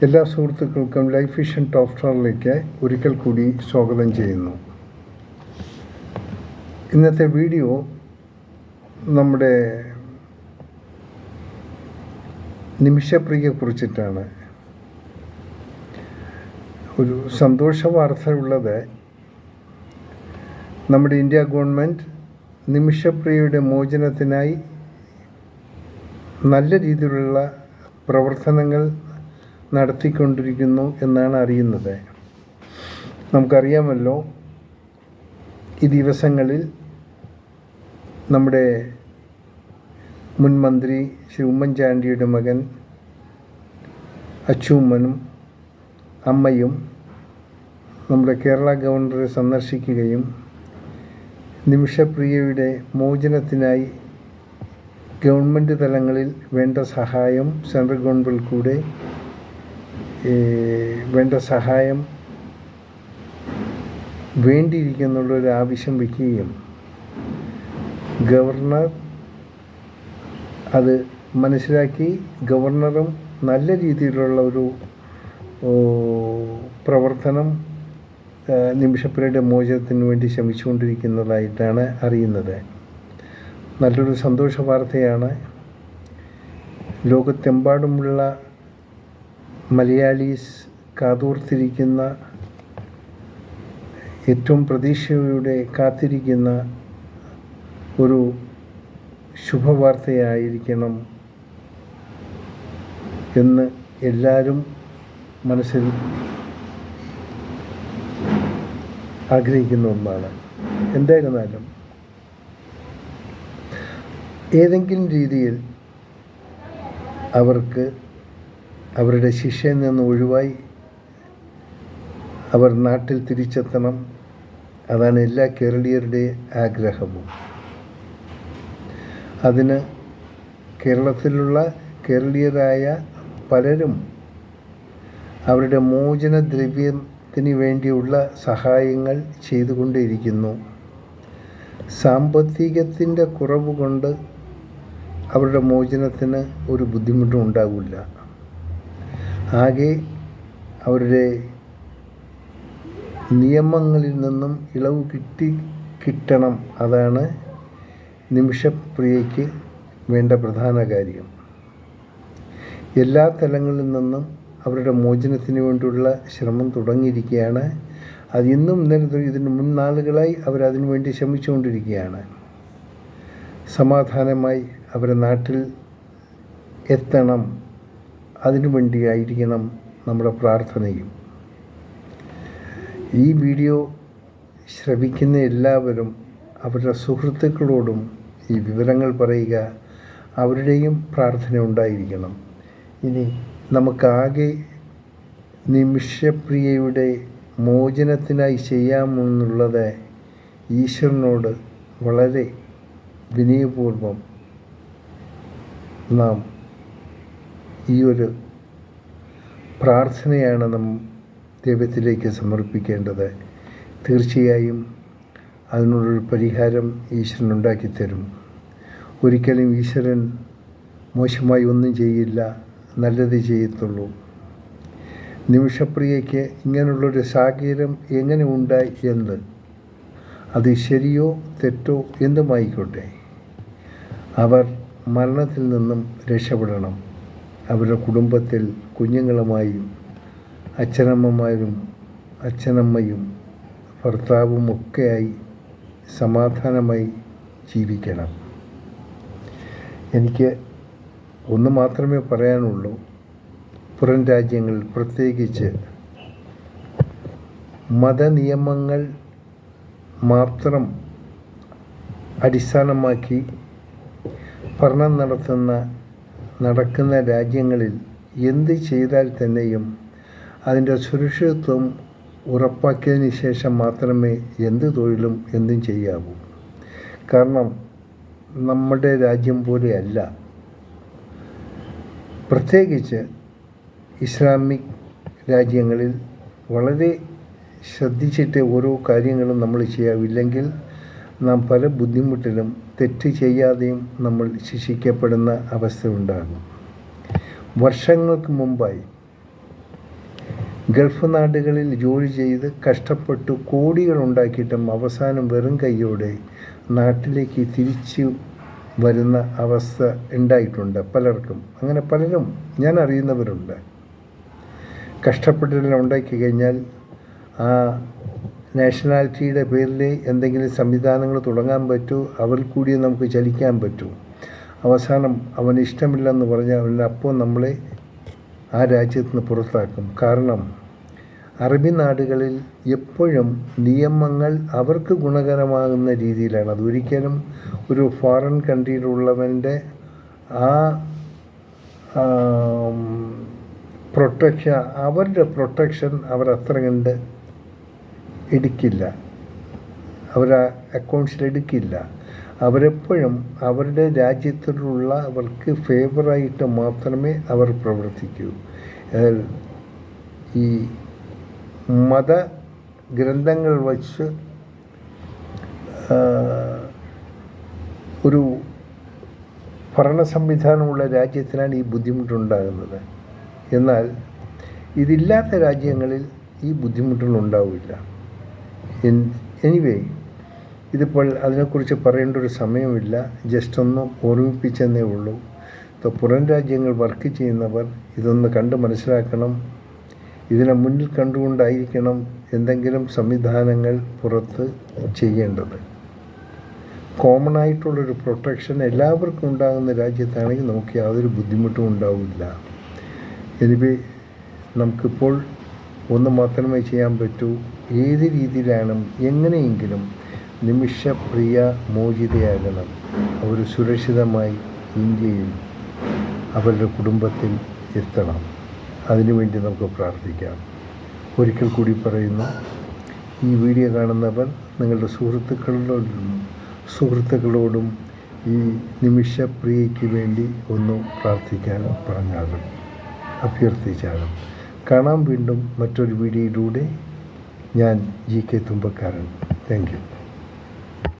എല്ലാ സുഹൃത്തുക്കൾക്കും life vision top സ്റ്റാറിലേക്ക് ഒരിക്കൽ കൂടി സ്വാഗതം ചെയ്യുന്നു. ഇന്നത്തെ വീഡിയോ നമ്മുടെ നിമിഷപ്രിയയെക്കുറിച്ചിട്ടാണ്. ഒരു സന്തോഷ വാർത്ത ഉള്ളത്, നമ്മുടെ ഇന്ത്യ ഗവൺമെൻറ് നിമിഷപ്രിയയുടെ മോചനത്തിനായി നല്ല രീതിയിലുള്ള പ്രവർത്തനങ്ങൾ നടത്തിക്കൊണ്ടിരിക്കുന്നു എന്നാണ് അറിയുന്നത്. നമുക്കറിയാമല്ലോ, ഈ ദിവസങ്ങളിൽ നമ്മുടെ മുൻ മന്ത്രി ശ്രീ ഉമ്മൻചാണ്ടിയുടെ മകൻ അച്ചൂമ്മനും അമ്മയും നമ്മുടെ കേരള ഗവർണറെ സന്ദർശിക്കുകയും നിമിഷപ്രിയയുടെ മോചനത്തിനായി ഗവൺമെൻറ് തലങ്ങളിൽ വേണ്ട സഹായം സെൻട്രൽ ഗവൺമെൻറ്റിൽ കൂടെ വേണ്ട സഹായം വേണ്ടിയിരിക്കുന്നുള്ളൊരു ആവശ്യം വയ്ക്കുകയും ഗവർണർ അത് മനസ്സിലാക്കി ഗവർണറും നല്ല രീതിയിലുള്ള ഒരു പ്രവർത്തനം നിമിഷപ്രിയയുടെ മോചനത്തിന് വേണ്ടി ശ്രമിച്ചുകൊണ്ടിരിക്കുന്നതായിട്ടാണ് അറിയുന്നത്. നല്ലൊരു സന്തോഷ വാർത്തയാണ്. ലോകത്തെമ്പാടുമുള്ള മലയാളീസ് കാതോർത്തിരിക്കുന്ന, ഏറ്റവും പ്രതീക്ഷയോടെ കാത്തിരിക്കുന്ന ഒരു ശുഭവാർത്തയായിരിക്കണം എന്ന് എല്ലാവരും മനസ്സിൽ ആഗ്രഹിക്കുന്ന ഒന്നാണ്. എന്തായിരുന്നാലും ഏതെങ്കിലും രീതിയിൽ അവർക്ക് അവരുടെ ശിക്ഷയിൽ നിന്ന് ഒഴിവായി അവർ നാട്ടിൽ തിരിച്ചെത്തണം. അതാണ് എല്ലാ കേരളീയരുടെയും ആഗ്രഹവും. അതിന് കേരളത്തിലുള്ള കേരളീയരായ പലരും അവരുടെ മോചനദ്രവ്യത്തിന് വേണ്ടിയുള്ള സഹായങ്ങൾ ചെയ്തുകൊണ്ടേയിരിക്കുന്നു. സാമ്പത്തികത്തിൻ്റെ കുറവ് കൊണ്ട് അവരുടെ മോചനത്തിന് ഒരു ബുദ്ധിമുട്ടും ഉണ്ടാകില്ല. ആകെ അവരുടെ നിയമങ്ങളിൽ നിന്നും ഇളവ് കിട്ടണം. അതാണ് നിമിഷപ്രിയയ്ക്ക് വേണ്ട പ്രധാന കാര്യം. എല്ലാ തലങ്ങളിൽ നിന്നും അവരുടെ മോചനത്തിന് വേണ്ടിയുള്ള ശ്രമം തുടങ്ങിയിരിക്കുകയാണ്. അത് ഇന്നും ഇതിന് മുൻനാളുകളായി അവരതിനു വേണ്ടി ശ്രമിച്ചുകൊണ്ടിരിക്കുകയാണ്. സമാധാനമായി അവരുടെ നാട്ടിൽ എത്തണം. അതിനു വേണ്ടിയായിരിക്കണം നമ്മുടെ പ്രാർത്ഥനയും. ഈ വീഡിയോ ശ്രവിക്കുന്ന എല്ലാവരും അവരുടെ സുഹൃത്തുക്കളോടും ഈ വിവരങ്ങൾ പറയുക. അവരുടെയും പ്രാർത്ഥന ഉണ്ടായിരിക്കണം. ഇനി നമുക്കാകെ നിമിഷപ്രിയയുടെ മോചനത്തിനായി ചെയ്യാമെന്നുള്ളത് ഈശ്വരനോട് വളരെ വിനയപൂർവം നാം ഈ ഒരു പ്രാർത്ഥനയാണ് നാം ദൈവത്തിലേക്ക് സമർപ്പിക്കേണ്ടത്. തീർച്ചയായും അതിനുള്ളൊരു പരിഹാരം ഈശ്വരൻ ഉണ്ടാക്കിത്തരും. ഒരിക്കലും ഈശ്വരൻ മോശമായി ഒന്നും ചെയ്യില്ല, നല്ലത് ചെയ്യത്തുള്ളൂ. നിമിഷപ്രിയയ്ക്ക് ഇങ്ങനെയുള്ളൊരു സാഹചര്യം എങ്ങനെ ഉണ്ടായി എന്ന്, അത് ശരിയോ തെറ്റോ എന്തുമായിക്കോട്ടെ, അവർ മരണത്തിൽ നിന്നും രക്ഷപ്പെടണം. അവരുടെ കുടുംബത്തിൽ കുഞ്ഞുങ്ങളുമായും അച്ഛനമ്മയും ഭർത്താവും ഒക്കെയായി സമാധാനമായി ജീവിക്കണം. എനിക്ക് ഒന്ന് മാത്രമേ പറയാനുള്ളൂ. പുറം രാജ്യങ്ങളിൽ പ്രത്യേകിച്ച് മതനിയമങ്ങൾ മാത്രം അടിസ്ഥാനമാക്കി ഭരണം നടക്കുന്ന രാജ്യങ്ങളിൽ എന്ത് ചെയ്താൽ തന്നെയും അതിൻ്റെ സുരക്ഷിതത്വം ഉറപ്പാക്കിയതിന് ശേഷം മാത്രമേ എന്ത് തൊഴിലും എന്തും ചെയ്യാവൂ. കാരണം നമ്മുടെ രാജ്യം പോലെയല്ല. പ്രത്യേകിച്ച് ഇസ്ലാമിക് രാജ്യങ്ങളിൽ വളരെ ശ്രദ്ധിച്ചിട്ട് ഓരോ കാര്യങ്ങളും നമ്മൾ ചെയ്യാവില്ലെങ്കിൽ നാം പല ബുദ്ധിമുട്ടിലും തെറ്റ് ചെയ്യാതെയും നമ്മൾ ശിക്ഷിക്കപ്പെടുന്ന അവസ്ഥ ഉണ്ടാകും. വർഷങ്ങൾക്ക് മുമ്പായി ഗൾഫ് നാടുകളിൽ ജോലി ചെയ്ത് കഷ്ടപ്പെട്ട് കോടികൾ ഉണ്ടാക്കിയിട്ടും അവസാനം വെറും കൈയോടെ നാട്ടിലേക്ക് തിരിച്ചു വരുന്ന അവസ്ഥ ഉണ്ടായിട്ടുണ്ട് പലർക്കും. അങ്ങനെ പലരും ഞാൻ അറിയുന്നവരുണ്ട്. കഷ്ടപ്പെട്ടെല്ലാം ഉണ്ടാക്കി കഴിഞ്ഞാൽ ആ നാഷണാലിറ്റിയുടെ പേരിൽ എന്തെങ്കിലും സംവിധാനങ്ങൾ തുടങ്ങാൻ പറ്റൂ, അവരിൽ കൂടി നമുക്ക് ചലിക്കാൻ പറ്റൂ. അവസാനം അവന് ഇഷ്ടമില്ലെന്ന് പറഞ്ഞാൽ അവനപ്പോൾ നമ്മളെ ആ രാജ്യത്ത് നിന്ന് പുറത്താക്കും. കാരണം അറബി നാടുകളിൽ എപ്പോഴും നിയമങ്ങൾ അവർക്ക് ഗുണകരമാകുന്ന രീതിയിലാണ്. അതൊരിക്കലും ഒരു ഫോറിൻ കൺട്രിയിലുള്ളവൻ്റെ ആ അവരുടെ പ്രൊട്ടക്ഷൻ അവർ അത്ര കണ്ട് എടുക്കില്ല, അവരെ അക്കൗണ്ട്സിലെടുക്കില്ല. അവരെപ്പോഴും അവരുടെ രാജ്യത്തിലുള്ളവർക്ക് ഫേവറായിട്ട് മാത്രമേ അവർ പ്രവർത്തിക്കൂ. ഈ മത ഗ്രന്ഥങ്ങൾ വച്ച് ഒരു ഭരണ സംവിധാനമുള്ള രാജ്യത്തിനാണ് ഈ ബുദ്ധിമുട്ടുണ്ടാകുന്നത്. എന്നാൽ ഇതില്ലാത്ത രാജ്യങ്ങളിൽ ഈ ബുദ്ധിമുട്ടുകളുണ്ടാവില്ല. എനിവേ, ഇതിപ്പോൾ അതിനെക്കുറിച്ച് പറയേണ്ട ഒരു സമയമില്ല. ജസ്റ്റ് ഒന്ന് ഓർമ്മിപ്പിച്ചെന്നേ ഉള്ളൂ. പുറം രാജ്യങ്ങൾ വർക്ക് ചെയ്യുന്നവർ ഇതൊന്ന് കണ്ട് മനസ്സിലാക്കണം. ഇതിനെ മുന്നിൽ കണ്ടുകൊണ്ടായിരിക്കണം എന്തെങ്കിലും സംവിധാനങ്ങൾ പുറത്ത് ചെയ്യേണ്ടത്. കോമൺ ആയിട്ടുള്ളൊരു പ്രൊട്ടക്ഷൻ എല്ലാവർക്കും ഉണ്ടാകുന്ന രാജ്യത്താണെങ്കിൽ നമുക്ക് യാതൊരു ബുദ്ധിമുട്ടും ഉണ്ടാവില്ല. എനിവേ, നമുക്കിപ്പോൾ ഒന്ന് മാത്രമേ ചെയ്യാൻ പറ്റൂ. ഏത് രീതിയിലാണ് എങ്ങനെയെങ്കിലും നിമിഷപ്രിയ മോചിതയാകണം. അവർ സുരക്ഷിതമായി ഇന്ത്യയിൽ അവരുടെ കുടുംബത്തിൽ എത്തണം. അതിനുവേണ്ടി നമുക്ക് പ്രാർത്ഥിക്കാം. ഒരിക്കൽ കൂടി പറയുന്നു, ഈ വീഡിയോ കാണുന്നവർ നിങ്ങളുടെ സുഹൃത്തുക്കളോടും ഈ നിമിഷപ്രിയയ്ക്ക് വേണ്ടി ഒന്ന് പ്രാർത്ഥിക്കാൻ പറഞ്ഞാലും അഭ്യർത്ഥിച്ചാലും. കാണാം വീണ്ടും മറ്റൊരു വീഡിയോയിലൂടെ. ഞാൻ GK തുമ്പക്കാരൻ. Thank you.